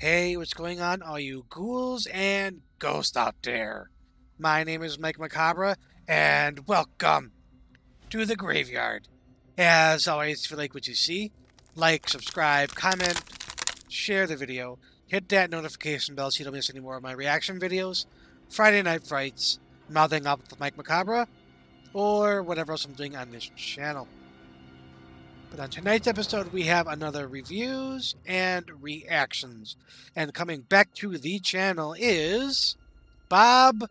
Hey, what's going on, all you ghouls and ghosts out there? My name is Mike Macabre, and welcome to the graveyard. As always, if you like what you see, like, subscribe, comment, share the video, hit that notification bell so you don't miss any more of my reaction videos, Friday Night Frights, Mouthing Up with Mike Macabre, or whatever else I'm doing on this channel. But on tonight's episode, we have another reviews and reactions. And coming back to the channel is Bob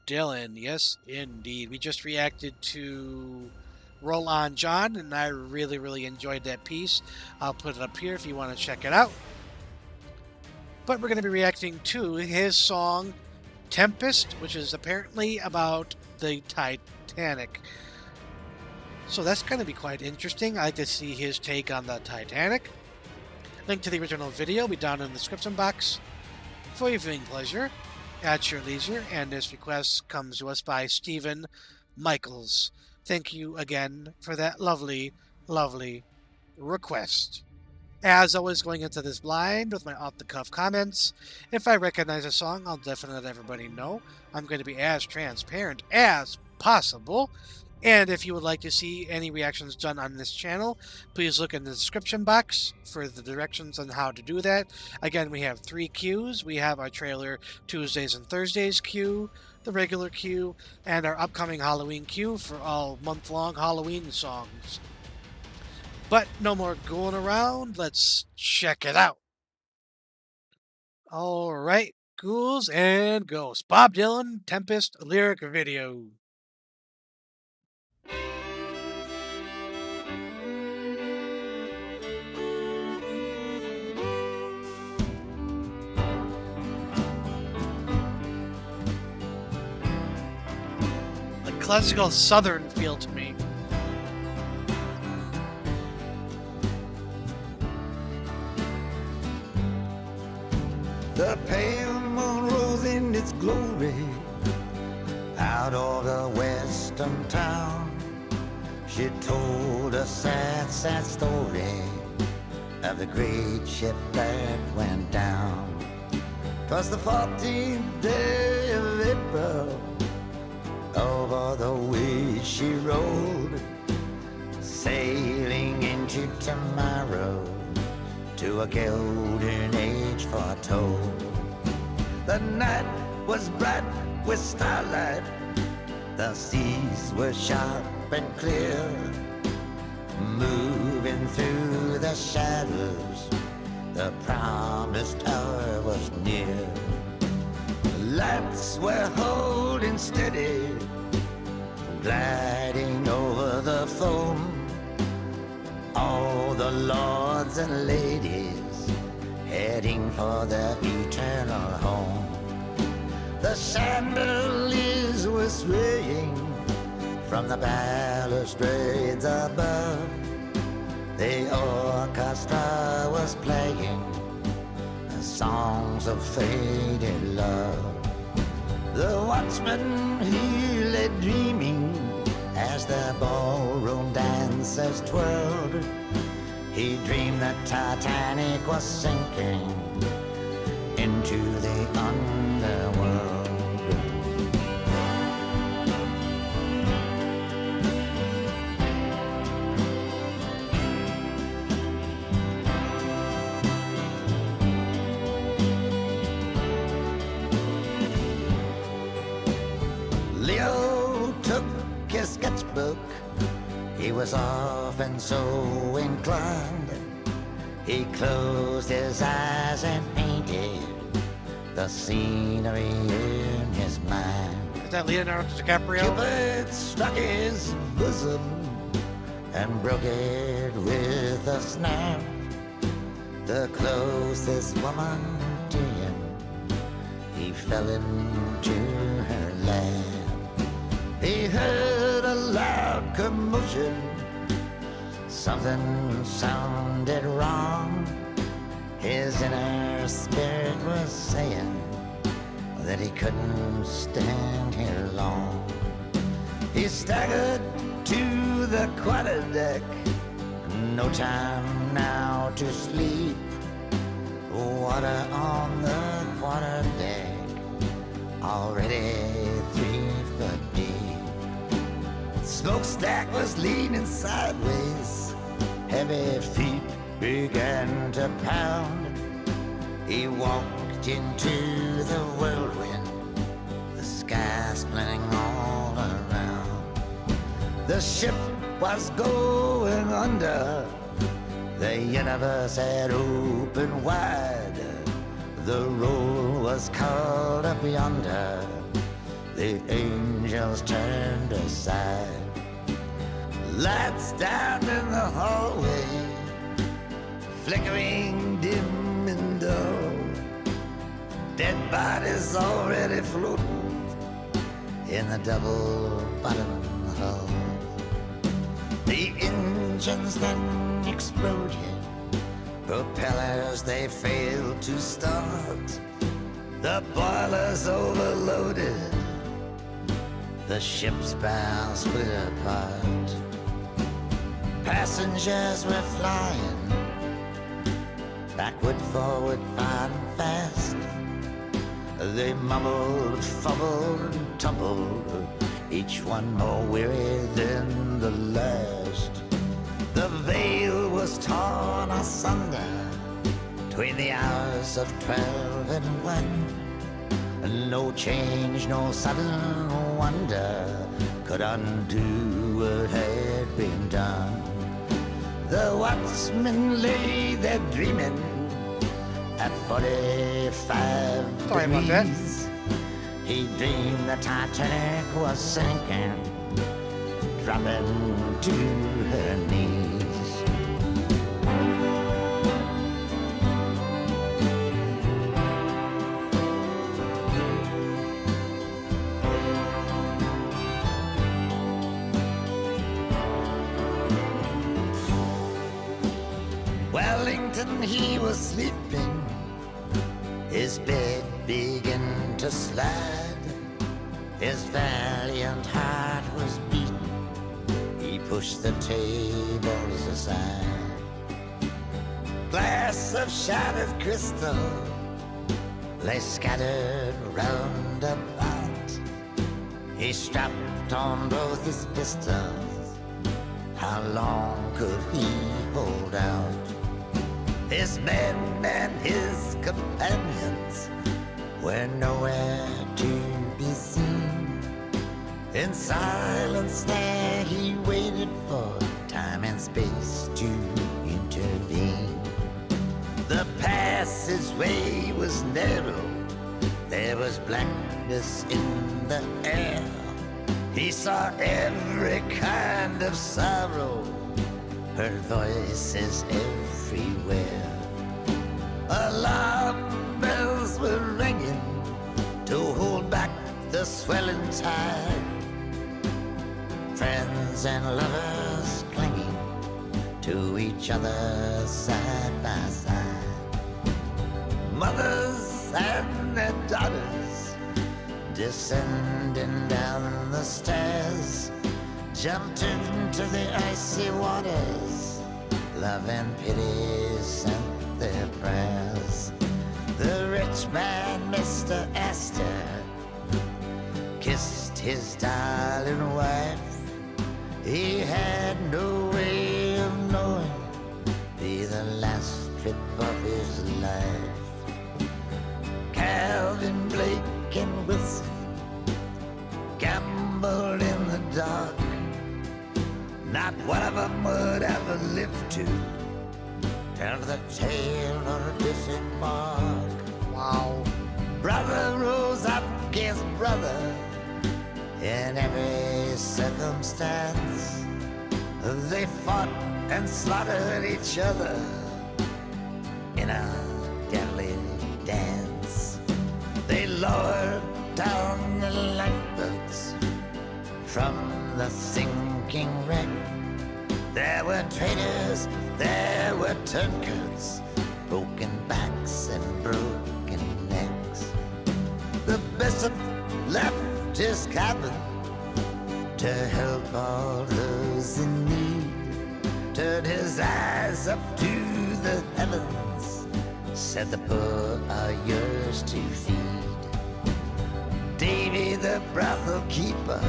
Dylan. Yes, indeed. We just reacted to Roll On John, and I really enjoyed that piece. I'll put it up here if you want to check it out. But we're going to be reacting to his song Tempest, which is apparently about the Titanic. So that's going to be quite interesting. I'd like to see his take on the Titanic. Link to the original video will be down in the description box for your viewing pleasure at your leisure. And this request comes to us by Stephen Michaels. Thank you again for that lovely request. As always, going into this blind with my off-the-cuff comments. If I recognize a song, I'll definitely let everybody know. I'm going to be as transparent as possible. And if you would like to see any reactions done on this channel, please look in the description box for the directions on how to do that. Again, we have 3 queues. We have our trailer Tuesdays and Thursdays queue, the regular queue, and our upcoming Halloween queue for all month-long Halloween songs. But no more going around. Let's check it out. All right, ghouls and ghosts. Bob Dylan, Tempest lyric video. Classical southern feel to me. The pale moon rose in its glory out of the western town. She told a sad story of the great ship that went down. 'Twas the 14th day of April. Over the way she rode, sailing into tomorrow, to a golden age foretold. The night was bright with starlight, the seas were sharp and clear, moving through the shadows, the promised hour was near. Lights were holding steady, gliding over the foam. All the lords and ladies heading for their eternal home. The chandeliers were swaying from the balustrades above. The orchestra was playing the songs of faded love. The watchman, he lay dreaming as the ballroom dancers twirled. He dreamed that Titanic was sinking into the underworld. Leo took his sketchbook, he was often so inclined. He closed his eyes and painted the scenery in his mind. Is that Leonardo DiCaprio? Cupid struck his bosom and broke it with a snap. The closest woman to him, he fell into her lap. He heard a loud commotion, something sounded wrong. His inner spirit was saying that he couldn't stand here long. He staggered to the quarterdeck, no time now to sleep. water on the quarter deck, already 3 foot deep. Smokestack was leaning sideways, heavy feet began to pound. He walked into the whirlwind, the sky splitting all around. The ship was going under, the universe had opened wide. The roll was called up yonder, the angels turned aside. Lights down in the hallway, flickering dim and dull. Dead bodies already floating in the double-bottom hull. The engines then exploded, propellers they failed to start. The boilers overloaded, the ship's bow split apart. Passengers were flying, backward, forward, fine and fast. They mumbled, fumbled, and tumbled, each one more weary than the last. The veil was torn asunder between the hours of 12 and 1. No change, no sudden wonder could undo what had been done. The watchman lay there dreaming at 45 Sorry about that. degrees. He dreamed the Titanic was sinking, dropping to her knees. Wellington, he was sleeping, his bed began to slide. His valiant heart was beating, he pushed the tables aside. Glass of shattered crystal lay scattered round about. He strapped on both his pistols, how long could he hold out? His men and his companions were nowhere to be seen. In silence there he waited for time and space to intervene. The passageway was narrow, there was blackness in the air. He saw every kind of sorrow, heard voices everywhere. Alarm bells were ringing to hold back the swelling tide. Friends and lovers clinging to each other side by side. Mothers and their daughters descending down the stairs jumped into the icy waters. Love and pity sent their prayers. The rich man, Mr. Astor, kissed his darling wife. He had no way of knowing, be the last trip of his life. Calvin, Blake, and Wilson gambled in the dark. Not one of them would ever live to tell the tale or disembark. Wow. Brother rose up against brother in every circumstance. They fought and slaughtered each other in a deadly dance. They lowered down the lifeboats from the sinking wreck. There were traitors, there were turncoats, broken backs and broken necks. The bishop left his cabin to help all those in need, turned his eyes up to the heavens, said the poor are yours to feed. Davy the brothel keeper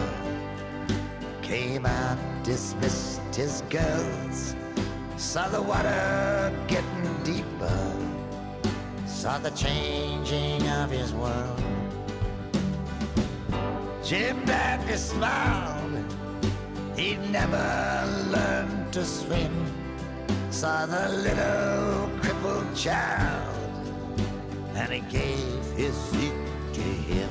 came out, dismissed his girls, saw the water getting deeper, saw the changing of his world. Jim Dandy smiled, he'd never learned to swim, saw the little crippled child, and he gave his seat to him.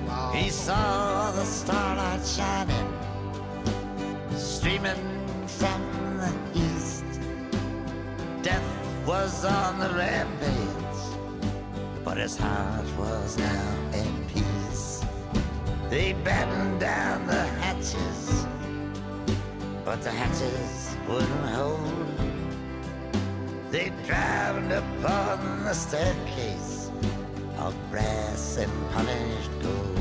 Wow. He saw the starlight shining, streaming from the east. Death was on the rampage, but his heart was now at peace. They battened down the hatches, but the hatches wouldn't hold. They drowned upon the staircase of brass and polished gold.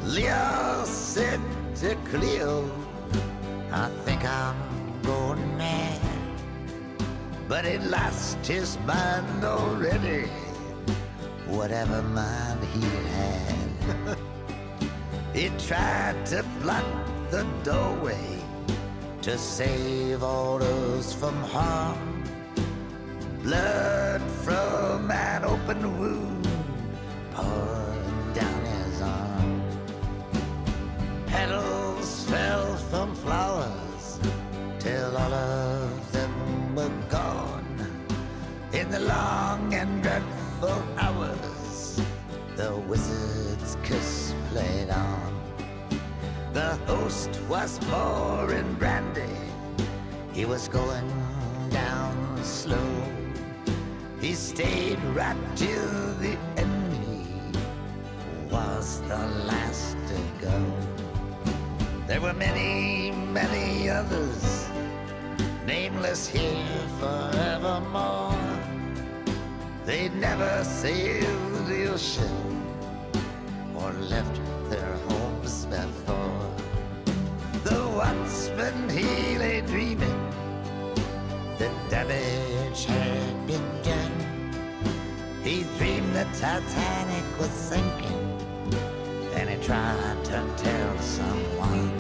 Leo said to Cleo, I think I'm going mad. But he lost his mind already, whatever mind he had. He tried to block the doorway to save all those from harm. Blood from an open wound poured down his arm. Petals fell from flowers till all of them were gone. In the long and dreadful hours, the wizard's kiss played on. The host was pouring brandy, he was going down slow. He stayed right till the end, he was the last to go. There were many, many others, nameless here forevermore. They'd never sailed the ocean or left their homes before. The watchman, he lay dreaming, the damage had been done. He dreamed the Titanic was sinking, and he tried to tell someone.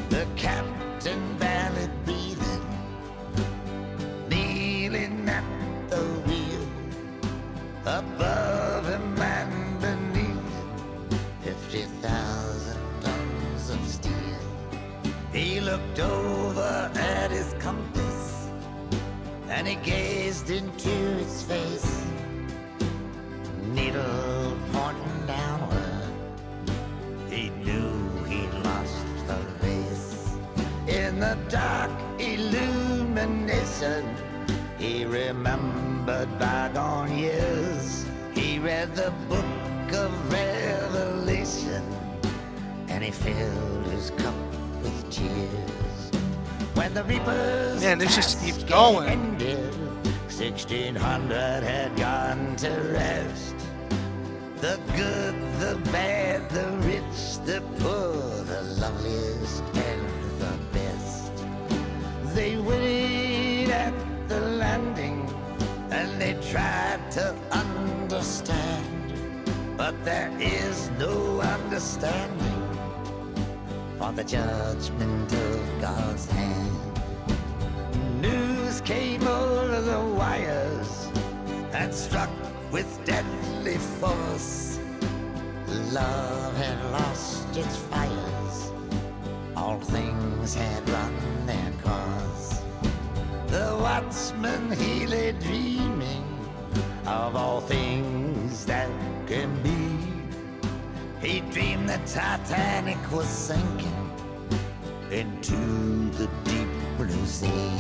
The captain barely breathing, kneeling at the wheel. Above him and beneath him, 50,000 tons of steel. He looked over at his compass, and he gazed into its face. Needle pointing downward, he knew he'd lost the race. In the dark illumination, he remembered bygone years. He read the book of Revelation, and he filled his cup with tears. When the reapers Man, this just keeps task going. ended, 1600 had gone to rest. The good, the bad, the rich, the poor, the loveliest and the best. They waited at the landing, and they tried to understand, but there is no understanding, for the judgment of God's hand. News came over the wires and struck with deadly force. Love had lost its fires, all things had run their course. The watchman, he lay dreaming of all things that can be. He dreamed the Titanic was sinking into the deep blue sea.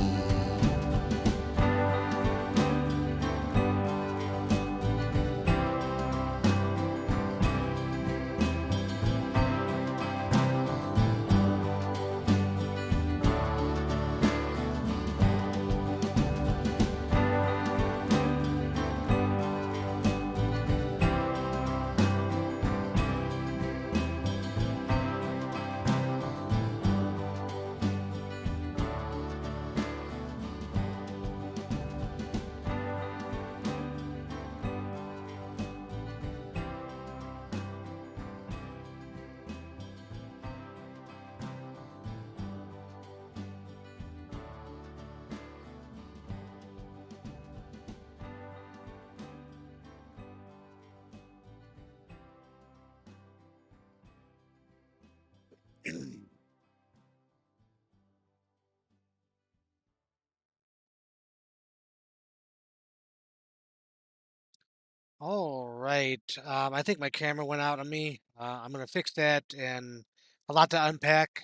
All right. I think my camera went out on me. I'm gonna fix that, and a lot to unpack.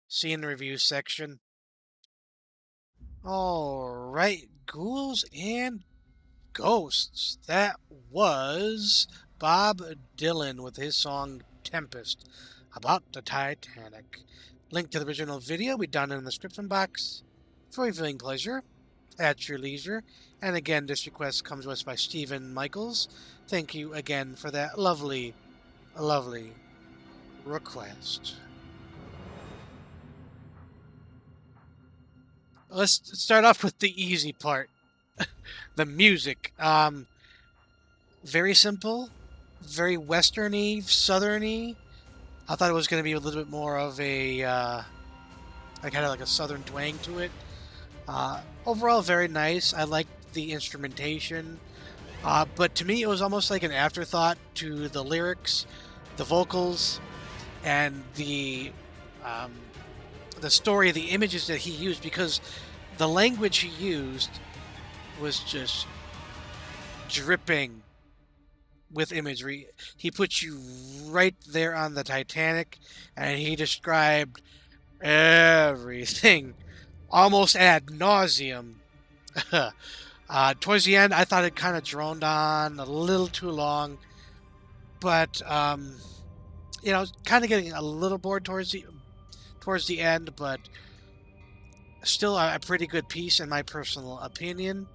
See you in the review section. All right, ghouls and ghosts. That was Bob Dylan with his song Tempest about the Titanic. Link to the original video we done in the description box for your viewing pleasure at your leisure. And again, this request comes to us by Stephen Michaels. Thank you again for that lovely, lovely request. Let's start off with the easy part, the music. Very simple, very westerny, southerny. I thought it was going to be a little bit more of a kind of like a southern twang to it. Overall, very nice. I liked the instrumentation, but to me, it was almost like an afterthought to the lyrics, the vocals, and um, the story, the images that he used, because the language he used was just dripping with imagery. He put you right there on the Titanic, and he described everything almost ad nauseum. Towards the end, I thought it kind of droned on a little too long, but kind of getting a little bored towards the end, but still a pretty good piece in my personal opinion.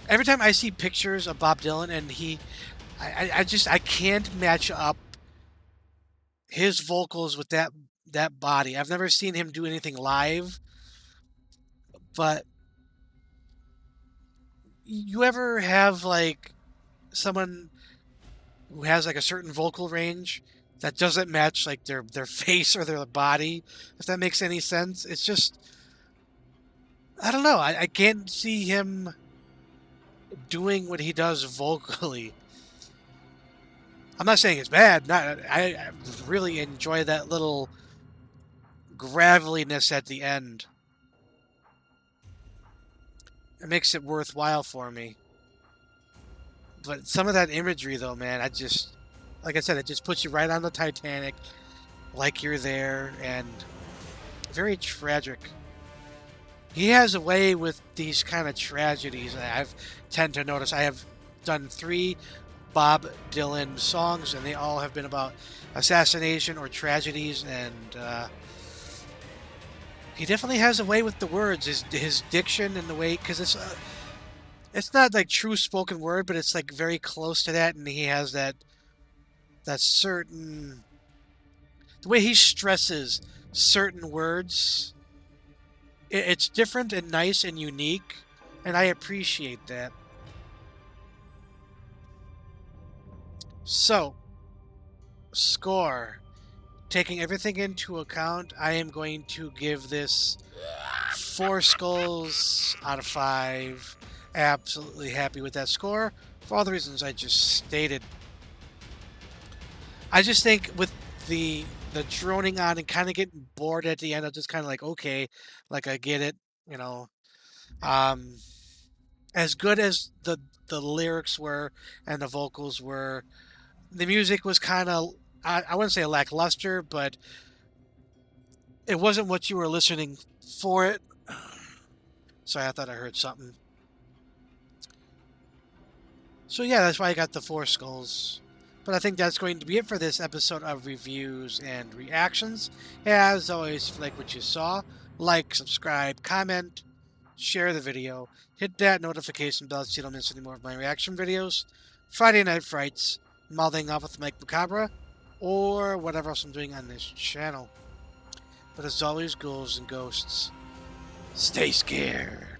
Every time I see pictures of Bob Dylan, and I can't match up his vocals with that body. I've never seen him do anything live, but you ever have like someone who has like a certain vocal range that doesn't match like their face or their body, if that makes any sense? It's just, I don't know. I can't see him doing what he does vocally. I'm not saying it's bad. I really enjoy that little graveliness at the end. It makes it worthwhile for me. But some of that imagery, though, man, like I said, it just puts you right on the Titanic, like you're there, and very tragic. He has a way with these kind of tragedies. I've tend to notice. I have done 3 Bob Dylan songs, and they all have been about assassination or tragedies, and he definitely has a way with the words, his diction and the way, because it's not like true spoken word, but it's like very close to that, and he has that certain, the way he stresses certain words. It's different and nice and unique, and I appreciate that. So, score. Taking everything into account, I am going to give this 4 skulls out of 5. Absolutely happy with that score for all the reasons I just stated. I just think with the droning on and kind of getting bored at the end, I'm just kind of like, okay, like I get it, you know. Um, as good as the lyrics were and the vocals were, the music was kind of, I wouldn't say lackluster, but it wasn't what you were listening for it. Sorry, I thought I heard something. So yeah, that's why I got the 4 skulls. But I think that's going to be it for this episode of reviews and reactions. As always, if you like what you saw, like, subscribe, comment, share the video, hit that notification bell so you don't miss any more of my reaction videos, Friday Night Frights, Mouthing Off with Mike Macabre, or whatever else I'm doing on this channel. But as always, ghouls and ghosts, stay scared.